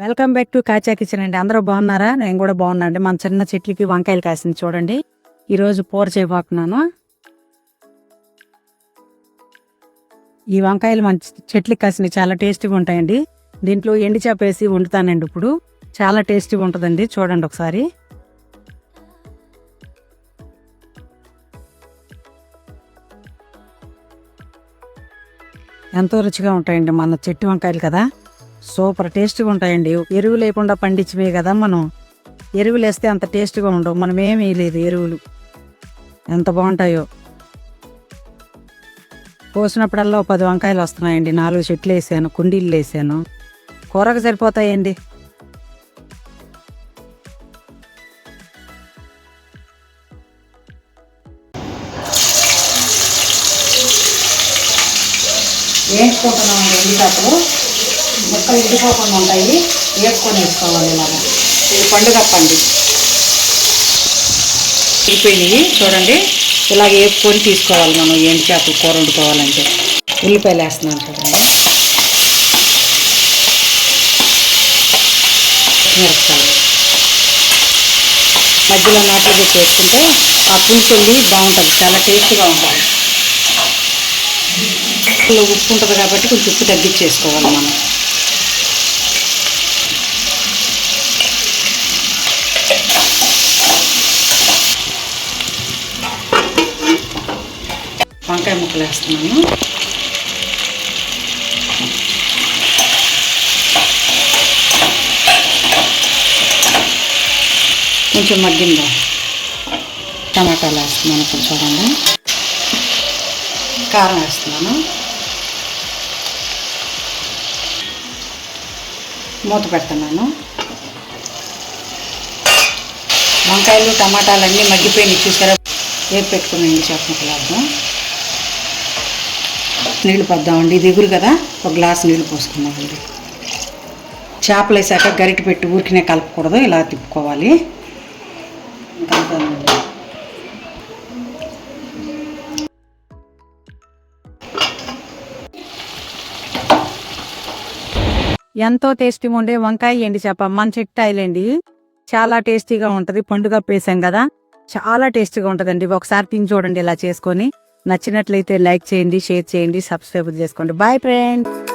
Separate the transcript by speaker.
Speaker 1: Welcome back to కాచా kitchen అండి. అందరూ బాగున్నారా? నేను కూడా బాగున్నా అండి. మన చిన్న చెట్లకి వంకాయలు కాసింది చూడండి. ఈరోజు కూర చేయబోతున్నాను. ఈ వంకాయలు మన చెట్లకి కాసినవి చాలా టేస్టీగా ఉంటాయండి. దీంట్లో ఎండి చేప వేసి వండుతానండి. ఇప్పుడు చాలా టేస్టీగా ఉంటుందండి. చూడండి ఒకసారి. ఎంతో రుచిగా ఉంటాయండి మన చెట్టు వంకాయలు కదా. సూపర్ టేస్ట్గా ఉంటాయండి. ఎరువు లేకుండా పండించివే కదా. మనం ఎరువులు వేస్తే అంత టేస్ట్గా ఉండవు. మనం ఏమీ లేదు ఎరువులు. ఎంత బాగుంటాయో. కోసినప్పుడల్లా 10 వంకాయలు వస్తున్నాయండి. 4 చెట్లు వేసాను, కుండీలు వేసాను. కూరకు సరిపోతాయండి. వేసుకుంటున్నామండి. ఎండికప్పుడు ముక్కలు ఎండిపోకుండా ఉంటాయి. వేపుకొని వేసుకోవాలి. ఇలాగా ఇది పండుగ పండి అయిపోయినాయి చూడండి. ఇలాగ వేపుకొని తీసుకోవాలి మనం. ఎండి చేపలు కూర వండుకోవాలంటే ఉల్లిపాయలు వేస్తున్నాను చూడండి. మిరపకాయలు మధ్యలో నాట్లు పెట్టి వేసుకుంటే ఆ పులుసు వెళ్ళి బాగుంటుంది. చాలా టేస్ట్గా ఉంటుంది. ఉప్పు ఉంటుంది కాబట్టి కొంచెం ఉప్పు తగ్గించేసుకోవాలి మనం. వంకాయ ముక్కలు వేస్తున్నాను. కొంచెం మగ్గిందా టమాటాలు వేస్తున్నాను. ఇప్పుడు చూడండి. కారం వేస్తున్నాను. మూత పెడుతున్నాను. వంకాయలు టమాటాలు అన్నీ మగ్గిపోయినాయి చూసారా. వేపు పెట్టుకున్నాండి చేప ముక్కలు. నీళ్ళు పోద్దామండి. ఇది ఎగురు కదా. ఒక గ్లాస్ నీళ్ళు పోసుకున్నామండి. చేపలు వేసాక గరిటె పెట్టి ఊరికినే కలపకూడదు. ఇలా తిప్పుకోవాలి. ఎంతో టేస్టీగా ఉండే వంకాయ ఎండి చేప మన చెట్టాయిలండి. చాలా టేస్టీగా ఉంటుంది. పండుగ పేసాం కదా. చాలా టేస్టీగా ఉంటుందండి. ఒకసారి తిని చూడండి ఇలా చేసుకొని. నచ్చినట్లయితే లైక్ చేయండి, షేర్ చేయండి, సబ్స్క్రైబ్ చేసుకోండి. Bye friends.